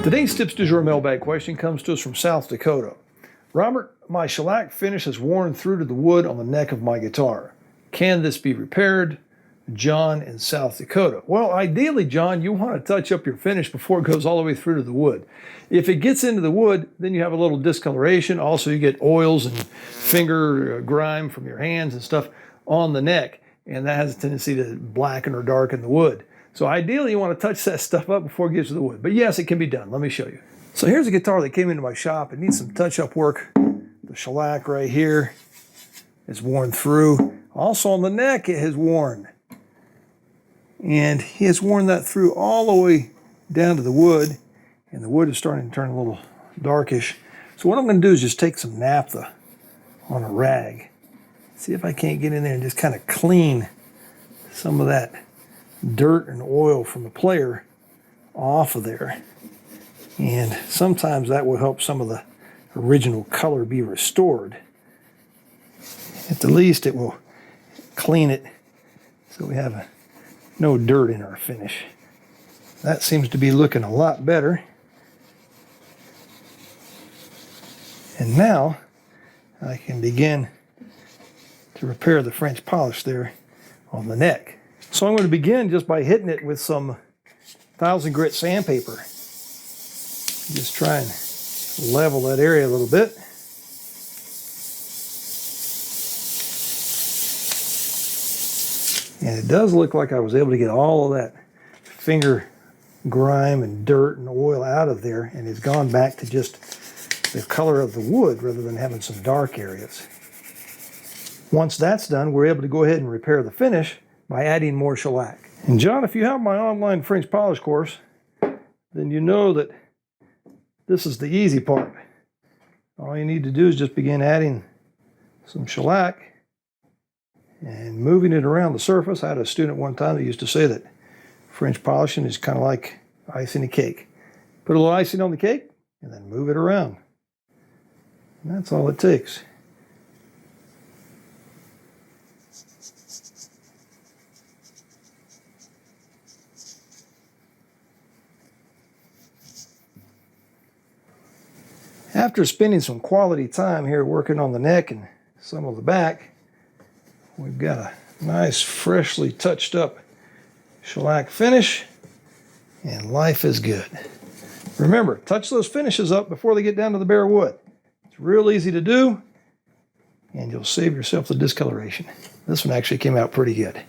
Today's Tips du Jour mailbag question comes to us from South Dakota. Robert, my shellac finish has worn through to the wood on the neck of my guitar. Can this be repaired? John in South Dakota. Well, ideally, John, you want to touch up your finish before it goes all the way through to the wood. If it gets into the wood, then you have a little discoloration. Also, you get oils and finger grime from your hands and stuff on the neck, and that has a tendency to blacken or darken the wood. So ideally, you want to touch that stuff up before it gets to the wood. But yes, it can be done. Let me show you. So here's a guitar that came into my shop. It needs some touch-up work. The shellac right here is worn through. Also on the neck, it has worn. And he has worn that through all the way down to the wood. And the wood is starting to turn a little darkish. So what I'm going to do is just take some naphtha on a rag. See if I can't get in there and just kind of clean some of that dirt and oil from the player off of there. And sometimes that will help some of the original color be restored. At the least, it will clean it so we have no dirt in our finish. That seems to be looking a lot better. And now I can begin to repair the French polish there on the neck. So I'm going to begin just by hitting it with some 1000 grit sandpaper. Just try and level that area a little bit. And it does look like I was able to get all of that finger grime and dirt and oil out of there, and it's gone back to just the color of the wood rather than having some dark areas. Once that's done, we're able to go ahead and repair the finish by adding more shellac. And John, if you have my online French polish course, then you know that this is the easy part. All you need to do is just begin adding some shellac and moving it around the surface. I had a student one time that used to say that French polishing is kind of like icing a cake. Put a little icing on the cake and then move it around. And that's all it takes. After spending some quality time here working on the neck and some of the back, we've got a nice freshly touched up shellac finish, and life is good. Remember, touch those finishes up before they get down to the bare wood. It's real easy to do, and you'll save yourself the discoloration. This one actually came out pretty good.